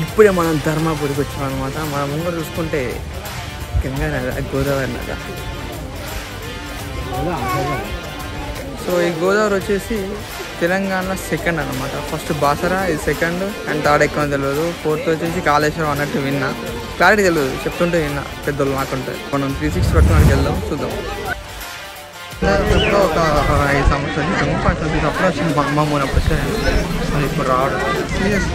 ఇప్పుడే మనం ధర్మాపురికి వచ్చాం అనమాట. మన ముందు చూసుకుంటే గంగా నది, గోదావరి నది. సో ఈ గోదావరి వచ్చేసి తెలంగాణ సెకండ్ అనమాట. ఫస్ట్ బాసరా, ఇది సెకండ్, అండ్ థర్డ్ ఎక్కువ తెలియదు. ఫోర్త్ వచ్చేసి కాళేశ్వరం అన్నట్టు విన్నా, క్లారిటీ తెలియదు, చెప్తుంటే విన్నా పెద్దోళ్ళు నాకుంటే. మనం 360 పట్టుకోవడానికి వెళ్దాం, చూద్దాం. ఒక 5 సంవత్సరాలు అప్పుడు వచ్చింది మా మూనప్పుడు వచ్చాను. ఇప్పుడు రావడం సీరియస్.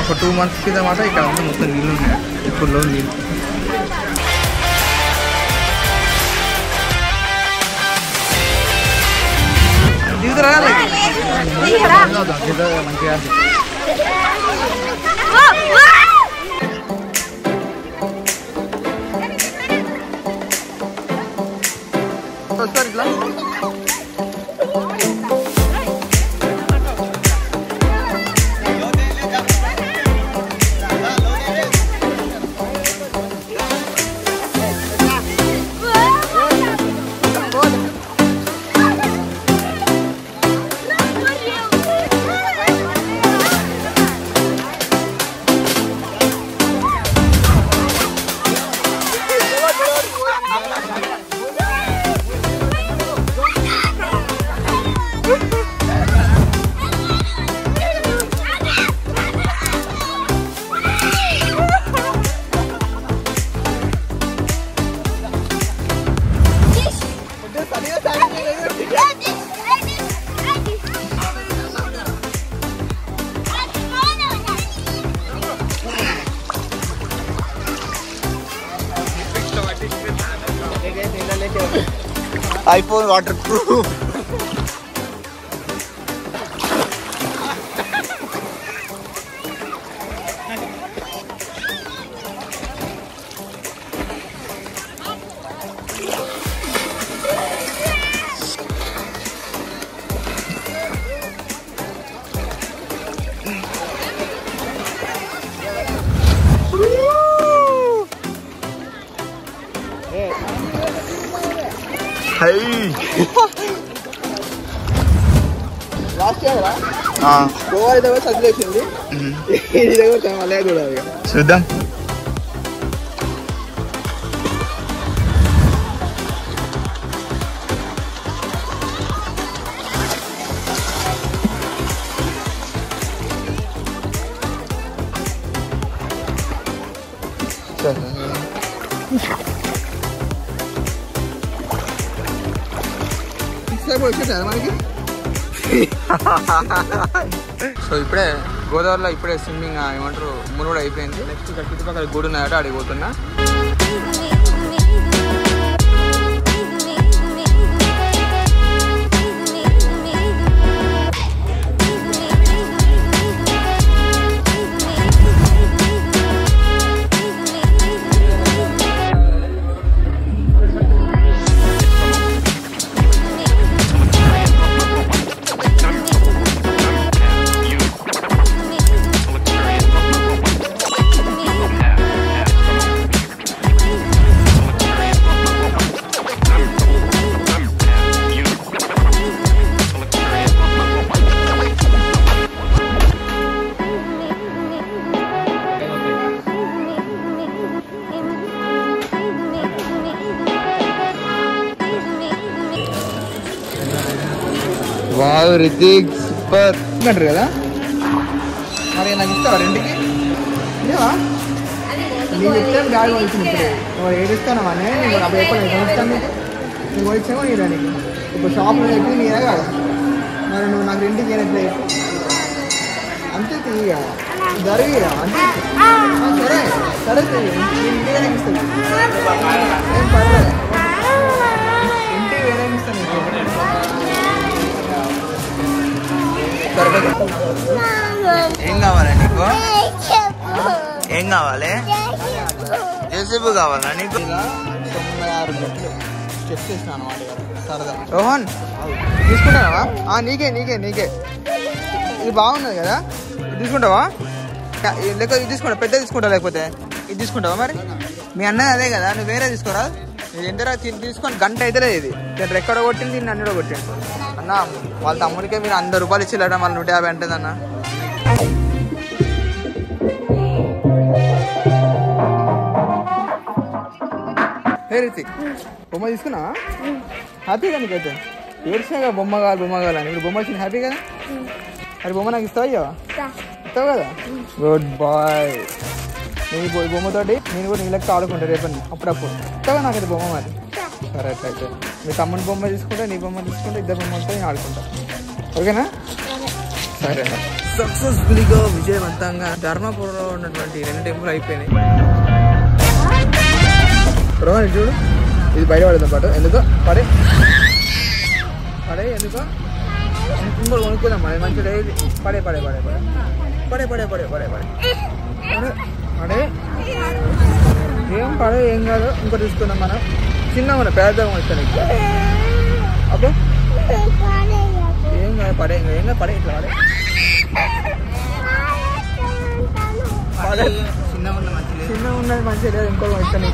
ఒక 2 months కింద మాట ఇక్కడ అంతా మొత్తం నీళ్ళు ఉన్నాయి. ఇప్పుడు నీళ్ళు మంచిగా వస్తారు ఇట్లా. iPhone waterproof. గోవా దగ్గర చదివేసింది, ఇది దగ్గర మళ్ళీ చూడాలి. చూద్దాం. వచ్చేసారా మనకి? సో ఇప్పుడే గోదావరిలో ఇప్పుడే స్విమ్మింగ్ ఏమంటారు మునుగోడు అయిపోయింది. నెక్స్ట్ ఇక్కడ చుట్టుపక్కల గుడి ఉన్నాయట, అడిగిపోతున్నా. వావ్ రితిక్ సూపర్ అంటారు కదా. మరి నాకు ఇస్తావా రెండుకి? ఇదేవా నీకు ఇస్తాను గాడి కొనిచ్చింది. ఇప్పుడే నువ్వు ఏడిస్తాను అనే నేను అప్పుడు ఎప్పుడు కొనిస్తాను నీకు. నువ్వు కొనిచ్చామో నీరా నీకు ఇప్పుడు షాప్లో చెప్పి నీరే కాదు. మరి నువ్వు నాకు రెండుకి ఏనట్లే అంతే తీయగా జరిగిరా అంతే. సరే సరే ఇంటికి ఇస్తాను, ఏం పర్లేదు. ఇంటికి వేరే ఇస్తాను నీకు. ఏం కావాలా నీకు? ఏం కావాలి? జేసీబీ కావాలా నీకు? 96 గంటలు స్టెప్స్ వేసినా అనమాట సరదా. రోహన్ తీసుకుంటావా? నీకే నీకే నీకే ఇది బాగున్నది కదా, ఇది తీసుకుంటావా? లేక ఇది తీసుకుంటా, పెద్ద తీసుకుంటా, లేకపోతే ఇది తీసుకుంటావా? మరి మీ అన్నది అదే కదా, నువ్వు వేరే తీసుకోరా. ఎంత తీసుకొని గంట అయితే ఇది నేను ఎక్కడ కొట్టింది, దీన్ని అన్నడో కొట్టింది అన్న. వాళ్ళ తమ్ముడికే మీరు 100 రూపాయలు ఇచ్చిల్లట, మళ్ళీ 150 అంటుంది అన్న. రితిక్ బొమ్మ తీసుకున్నా హ్యాపీగా నీకైతే ఏడ్చినాగా బొమ్మ కావాలి అని ఇప్పుడు బొమ్మ వచ్చింది హ్యాపీ కదా మరి బొమ్మ నాకు ఇస్తావు అయ్యా ఇస్తావు కదా గుడ్ బాయ్ నీ బొమ్మతోటి నేను కూడా నీళ్ళకి ఆడుకుంటా రేపటి అప్పుడప్పుడు ఇస్తావా నాకైతే బొమ్మ మరి సరే అయితే మీ తమ్ముని బొమ్మ తీసుకుంటా నీ బొమ్మ తీసుకుంటా ఇద్దరు బొమ్మలతో నేను ఆడుకుంటా ఓకేనా సరే సక్సెస్ఫుల్గా విజయవంతంగా ధర్మపురంలో ఉన్నటువంటి 2 టెంపుల్ అయిపోయినాయి చూడు ఇది బయట పడేద్దాం పాటు ఎందుకో పడే ఎందుకో ఇంకోటి కొనుక్కుందాం మరి మంచిగా పడే ఏం పడే ఏం కాదు ఇంకోటి తీసుకుందాం మనం చిన్నగా ఉన్నా పెద్దగా వచ్చాను అబ్బా ఏం కాదు పడే ఏం కాదు పడే ఇట్లా పడే చిన్నగా ఉన్నది మంచిగా లేదు ఇంకోటి వచ్చాను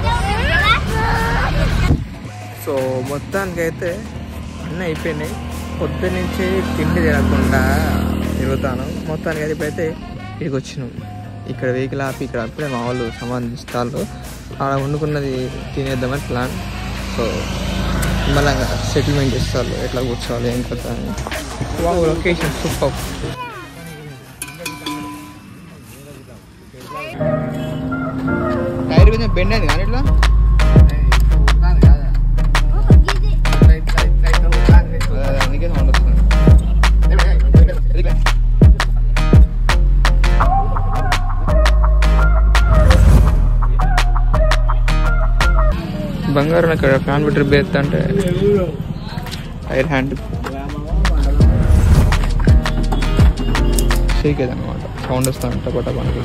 సో మొత్తానికి అయితే అన్నీ అయిపోయినాయి పొద్దున్నుంచి తిండి తినకుండా తిరుగుతాను మొత్తానికి అయితే ఇప్పుడైతే ఇక్కడికి వచ్చినాం ఇక్కడ వెహికల్ ఆపి ఇక్కడ అప్పుడే మా వాళ్ళు సంబంధిస్తారు అలా వండుకున్నది తినేద్దామని ప్లాన్ సో మళ్ళీ సెటిల్మెంట్ చేస్తారు ఎట్లా కూర్చోవాలి ఏం కొత్త లొకేషన్ సూపర్ టైర్ కొంచెం బెండ్ అయింది కానీ ఇట్లా అందుకే సౌండ్ వస్తుంది బంగారం ఇక్కడ ఫ్యాన్ పెట్టి బేస్తా అంటే టైర్ హ్యాండ్ షేక్ అదనమాట సౌండ్ వస్తాను టకోట పనికి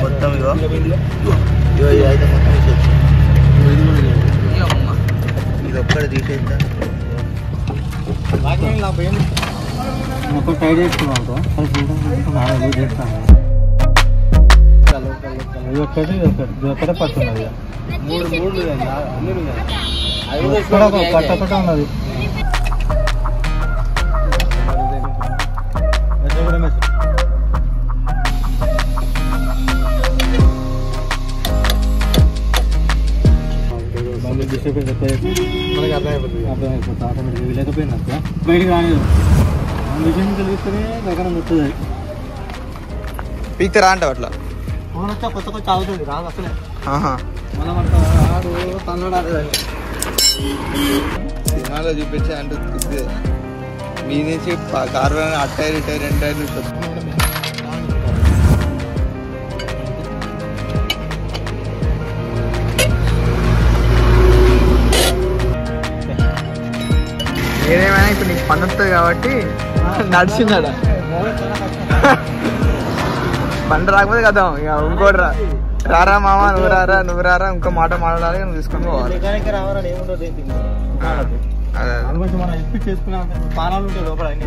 మొత్తం ఇది ఒక్కటి తీసేద్దా మొత్తం టైట్ చేసుకున్నాం ఒక్కటే పట్టున్నది 3 పట్ట ఉన్నది మనకి అర్థమైపోతుంది ఆటోమేటిక్ లేకపోయిందంటే బయటకు రాలేదు మిషన్ కలిగిస్తేనే దగ్గర ముట్టుది పీక్తే రా అంటావు అట్లా ఫోన్ వచ్చా కొత్త అవుతుంది రాదు అసలే మనం ఆడు తన్నడాలి సినిమాలో చూపించే అంటే మీ నుంచి కారు అట్టైర్ ఇటైర్ 2 టైర్లు ఏదేమైనా ఇప్పుడు నీకు పని వస్తుంది కాబట్టి నడిచిందా పని రాకపోతే కదా ఇక ఇంకోటి రారా మామ నువ్వు రారా ఇంకో మాట మాట్లాడాలి నువ్వు తీసుకొని పోవాలి మనం ఎక్స్పెక్ట్ చేసుకున్నాం పానాలు ఉంటాయి లోపల అన్ని